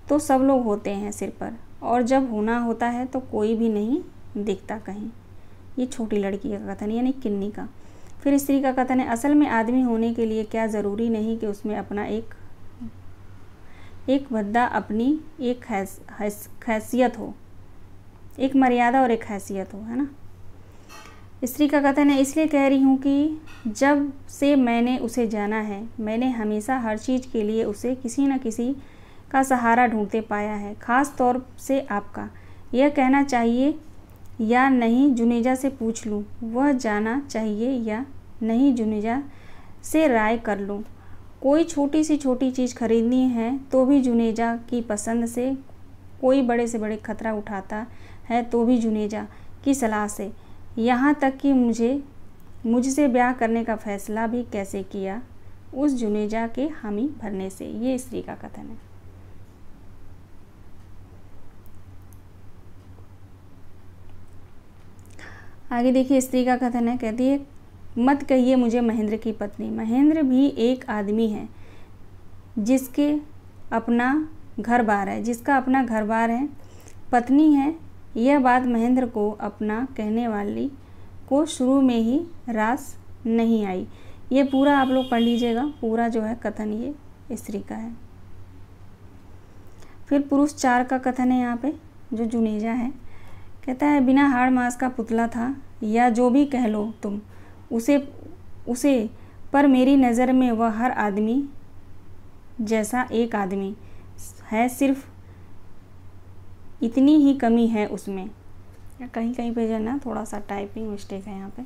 तो सब लोग होते हैं सिर पर, और जब होना होता है तो कोई भी नहीं दिखता कहीं। ये छोटी लड़की का कथन यानी किन्नी का। फिर स्त्री का कथन है असल में आदमी होने के लिए क्या ज़रूरी नहीं कि उसमें अपना एक भद्दा, अपनी एक हैसियत हो, एक मर्यादा और एक हैसियत हो, है ना। स्त्री का कथन है इसलिए कह रही हूँ कि जब से मैंने उसे जाना है मैंने हमेशा हर चीज़ के लिए उसे किसी न किसी का सहारा ढूंढते पाया है, ख़ास तौर से आपका। यह कहना चाहिए या नहीं जुनेजा से पूछ लूँ, वह जाना चाहिए या नहीं जुनेजा से राय कर लूँ। कोई छोटी सी छोटी चीज़ खरीदनी है तो भी जुनेजा की पसंद से, कोई बड़े से बड़े खतरा उठाता है तो भी जुनेजा की सलाह से, यहाँ तक कि मुझसे ब्याह करने का फ़ैसला भी कैसे किया, उस जुनेजा के हामी भरने से। ये स्त्री का कथन है। आगे देखिए स्त्री का कथन है, कहती है मत कहिए मुझे महेंद्र की पत्नी, महेंद्र भी एक आदमी है जिसका अपना घर बार है, पत्नी है। यह बात महेंद्र को अपना कहने वाली को शुरू में ही रास नहीं आई। ये पूरा आप लोग पढ़ लीजिएगा, पूरा जो है कथन ये स्त्री का है। फिर पुरुष 4 का कथन है यहाँ पे, जो जुनेजा है, कहता है बिना हाड़ मांस का पुतला था या जो भी कह लो तुम उसे पर मेरी नज़र में वह हर आदमी जैसा एक आदमी है, सिर्फ इतनी ही कमी है उसमें। कहीं कहीं पे जो है ना थोड़ा सा टाइपिंग मिस्टेक है यहाँ पे।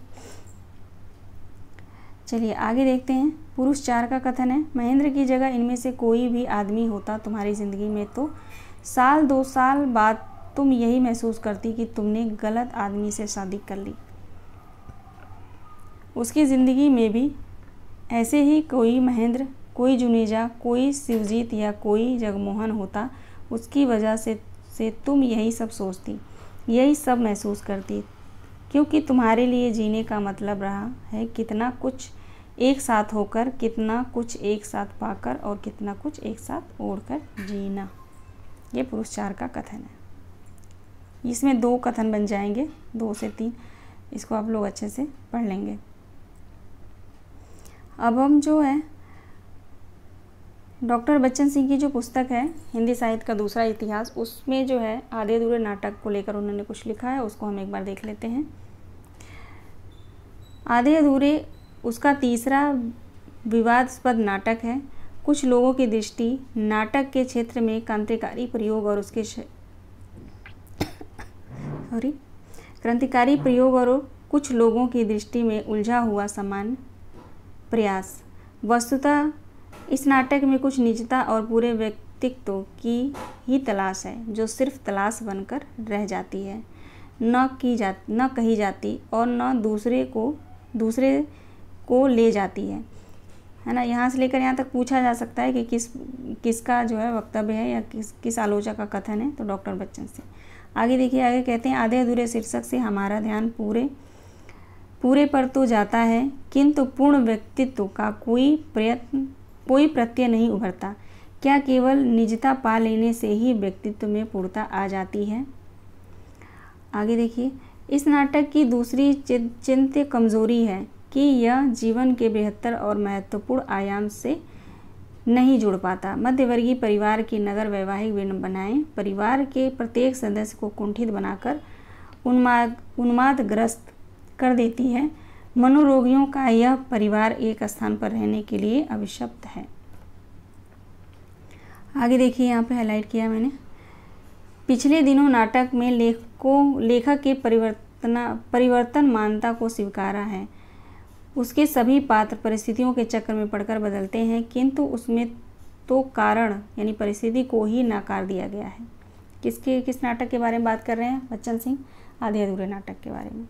चलिए आगे देखते हैं। पुरुष 4 का कथन है महेंद्र की जगह इनमें से कोई भी आदमी होता तुम्हारी ज़िंदगी में तो साल 2 साल बाद तुम यही महसूस करती कि तुमने गलत आदमी से शादी कर ली। उसकी ज़िंदगी में भी ऐसे ही कोई महेंद्र, कोई जुनेजा, कोई शिवजीत या कोई जगमोहन होता, उसकी वजह से तुम यही सब सोचती, यही सब महसूस करती, क्योंकि तुम्हारे लिए जीने का मतलब रहा है कितना कुछ एक साथ होकर, कितना कुछ एक साथ पाकर और कितना कुछ एक साथ ओढ़कर जीना। ये पुरुष 4 का कथन है। इसमें 2 कथन बन जाएंगे, 2 से 3, इसको आप लोग अच्छे से पढ़ लेंगे। अब हम जो है डॉक्टर बच्चन सिंह की जो पुस्तक है हिंदी साहित्य का दूसरा इतिहास, उसमें जो है आधे अधूरे नाटक को लेकर उन्होंने कुछ लिखा है, उसको हम एक बार देख लेते हैं। आधे अधूरे उसका तीसरा विवादास्पद नाटक है। कुछ लोगों की दृष्टि नाटक के क्षेत्र में क्रांतिकारी प्रयोग और कुछ लोगों की दृष्टि में उलझा हुआ सामान्य प्रयास। वस्तुतः इस नाटक में कुछ निजता और पूरे व्यक्तित्व की ही तलाश है, जो सिर्फ तलाश बनकर रह जाती है, न कही जाती और न दूसरे को ले जाती है ना। यहाँ से लेकर यहाँ तक पूछा जा सकता है कि किसका जो है वक्तव्य है या किस आलोचक का कथन है, तो डॉक्टर बच्चन से। आगे देखिए, आगे कहते हैं आधे अधूरे शीर्षक से हमारा ध्यान पूरे पर तो जाता है, किंतु पूर्ण व्यक्तित्व का कोई प्रत्यय नहीं उभरता। क्या केवल निजता पा लेने से ही व्यक्तित्व में पूर्णता आ जाती है? आगे देखिए, इस नाटक की दूसरी चिंत्य कमजोरी है कि यह जीवन के बेहतर और महत्वपूर्ण आयाम से नहीं जुड़ पाता। मध्यवर्गीय परिवार की नगर वैवाहिक बनाएं, परिवार के प्रत्येक सदस्य को कुंठित बनाकर उन्मादग्रस्त कर देती है। मनोरोगियों का यह परिवार एक स्थान पर रहने के लिए अभिशप्त है। आगे देखिए, यहाँ पे हाईलाइट किया मैंने। पिछले दिनों नाटक में लेखक के परिवर्तन मानता को स्वीकारा है। उसके सभी पात्र परिस्थितियों के चक्र में पड़कर बदलते हैं, किंतु उसमें तो कारण यानी परिस्थिति को ही नकार दिया गया है। किस नाटक के बारे में बात कर रहे हैं? बच्चन सिंह आधे अधूरे नाटक के बारे में।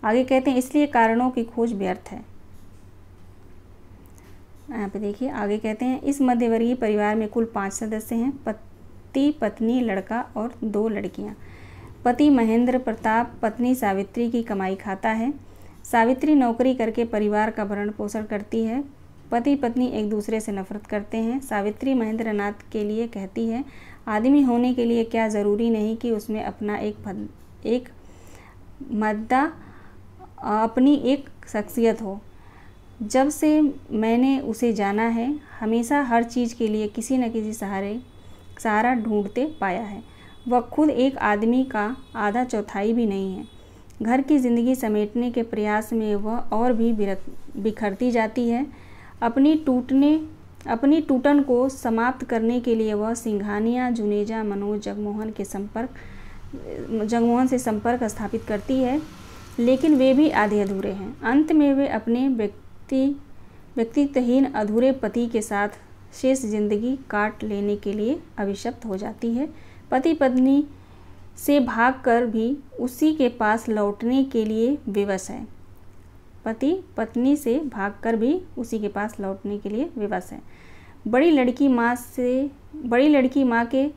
आगे कहते हैं इसलिए कारणों की खोज व्यर्थ है। यहाँ पे देखिए, आगे कहते हैं इस मध्यवर्गीय परिवार में कुल 5 सदस्य हैं। पति पत्नी लड़का और 2 लड़कियां। पति महेंद्र प्रताप पत्नी सावित्री की कमाई खाता है। सावित्री नौकरी करके परिवार का भरण पोषण करती है। पति पत्नी एक दूसरे से नफरत करते हैं। सावित्री महेंद्र नाथ के लिए कहती है, आदमी होने के लिए क्या ज़रूरी नहीं कि उसमें अपना एक मद्दा अपनी एक शख्सियत हो। जब से मैंने उसे जाना है हमेशा हर चीज़ के लिए किसी न किसी सहारा ढूंढते पाया है। वह खुद एक आदमी का आधा चौथाई भी नहीं है। घर की ज़िंदगी समेटने के प्रयास में वह और भी बिखरती जाती है। अपनी टूटन को समाप्त करने के लिए वह सिंघानिया, जुनेजा, मनोज, जगमोहन से संपर्क स्थापित करती है, लेकिन वे भी आधे अधूरे हैं। अंत में वे अपने व्यक्तित्वहीन अधूरे पति के साथ शेष जिंदगी काट लेने के लिए अभिशप्त हो जाती है। पति पत्नी से भागकर भी उसी के पास लौटने के लिए विवश है। पति पत्नी से भागकर भी उसी के पास लौटने के लिए विवश है। बड़ी लड़की माँ के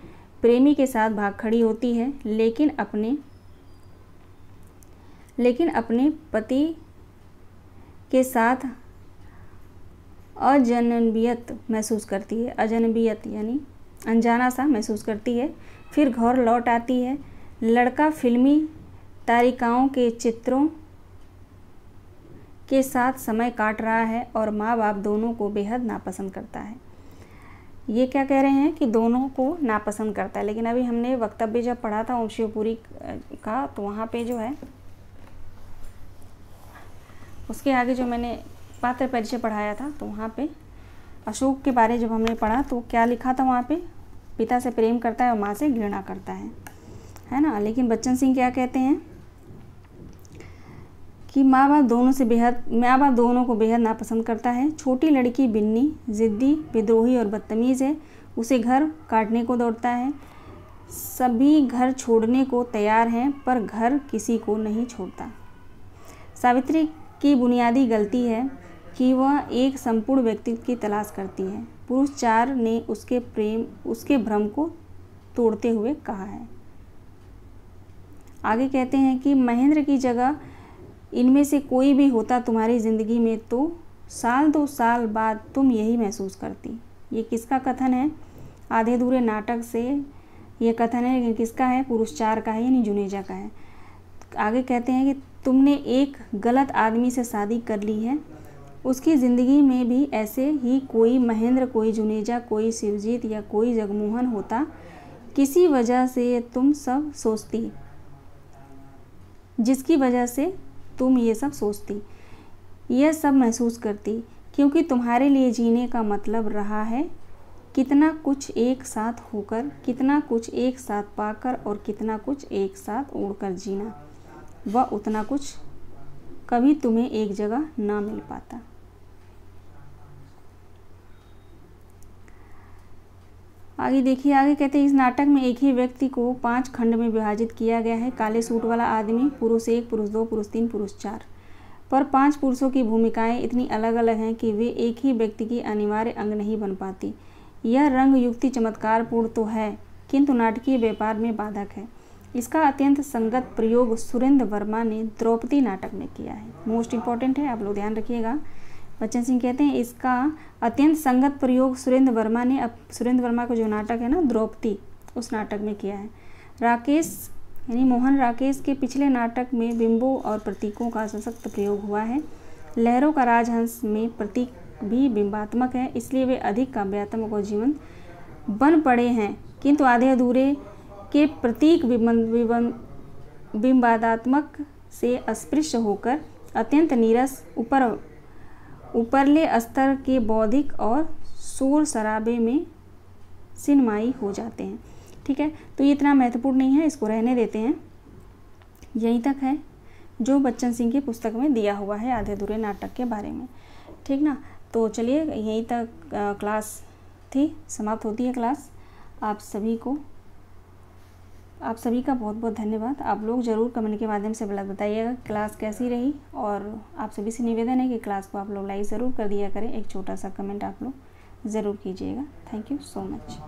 प्रेमी के साथ भाग खड़ी होती है, लेकिन अपने पति के साथ अजनबियत महसूस करती है। अजनबियत यानी अनजाना सा महसूस करती है। फिर घर लौट आती है। लड़का फिल्मी तारिकाओं के चित्रों के साथ समय काट रहा है और माँ बाप दोनों को बेहद नापसंद करता है। ये क्या कह रहे हैं कि दोनों को नापसंद करता है, लेकिन अभी हमने वक्तव्य जब पढ़ा था ओम शिवपुरी का, तो वहाँ पे जो है उसके आगे जो मैंने पात्र परिचय पढ़ाया था, तो वहाँ पे अशोक के बारे जब हमने पढ़ा तो क्या लिखा था वहाँ पे, पिता से प्रेम करता है और माँ से घृणा करता है ना। लेकिन बच्चन सिंह क्या कहते हैं कि माँ बाप दोनों को बेहद नापसंद करता है। छोटी लड़की बिन्नी ज़िद्दी, विद्रोही और बदतमीज़ है। उसे घर काटने को दौड़ता है। सभी घर छोड़ने को तैयार हैं, पर घर किसी को नहीं छोड़ता। सावित्री की बुनियादी गलती है कि वह एक संपूर्ण व्यक्तित्व की तलाश करती है। पुरुष 4 ने उसके भ्रम को तोड़ते हुए कहा है। आगे कहते हैं कि महेंद्र की जगह इनमें से कोई भी होता तुम्हारी ज़िंदगी में तो साल 2 साल बाद तुम यही महसूस करती। ये किसका कथन है? आधे अधूरे नाटक से ये कथन है, लेकिन किसका है? पुरुष 4 का है, यानी जुनेजा का है। आगे कहते हैं कि तुमने एक गलत आदमी से शादी कर ली है। उसकी ज़िंदगी में भी ऐसे ही कोई महेंद्र, कोई जुनेजा, कोई शिवजीत या कोई जगमोहन होता। किसी वजह से तुम सब सोचती, जिसकी वजह से तुम ये सब सोचती, यह सब महसूस करती, क्योंकि तुम्हारे लिए जीने का मतलब रहा है कितना कुछ एक साथ होकर, कितना कुछ एक साथ पाकर और कितना कुछ एक साथ उड़कर जीना। वह उतना कुछ कभी तुम्हें एक जगह ना मिल पाता। आगे देखिए, आगे कहते हैं इस नाटक में एक ही व्यक्ति को 5 खंड में विभाजित किया गया है। काले सूट वाला आदमी, पुरुष 1, पुरुष 2, पुरुष 3, पुरुष 4। पर 5 पुरुषों की भूमिकाएं इतनी अलग अलग हैं कि वे एक ही व्यक्ति की अनिवार्य अंग नहीं बन पाती। यह रंग युक्ति चमत्कारपूर्ण तो है, किंतु नाटकीय व्यापार में बाधक है। इसका अत्यंत संगत प्रयोग सुरेंद्र वर्मा ने द्रौपदी नाटक में किया है। मोस्ट इम्पॉर्टेंट है, आप लोग ध्यान रखिएगा। बच्चन सिंह कहते हैं इसका अत्यंत संगत प्रयोग सुरेंद्र वर्मा का जो नाटक है ना द्रौपदी, उस नाटक में किया है। राकेश यानी मोहन राकेश के पिछले नाटक में बिंबों और प्रतीकों का सशक्त प्रयोग हुआ है। लहरों का राजहंस में प्रतीक भी बिंबात्मक है, इसलिए वे अधिक काव्यात्मक और जीवंत बन पड़े हैं, किंतु आधे अधूरे के प्रतीक बिंबात्मक से अस्पृश्य होकर अत्यंत नीरस ऊपरले स्तर के बौद्धिक और शोर शराबे में सिनेमाई हो जाते हैं। ठीक है, तो ये इतना महत्वपूर्ण नहीं है, इसको रहने देते हैं। यहीं तक है जो बच्चन सिंह की पुस्तक में दिया हुआ है आधे अधूरे नाटक के बारे में। ठीक ना, तो चलिए यहीं तक क्लास थी, समाप्त होती है क्लास। आप सभी का बहुत बहुत धन्यवाद। आप लोग ज़रूर कमेंट के माध्यम से बताइएगा क्लास कैसी रही, और आप सभी से निवेदन है कि क्लास को आप लोग लाइक ज़रूर कर दिया करें। एक छोटा सा कमेंट आप लोग ज़रूर कीजिएगा। Thank you so much.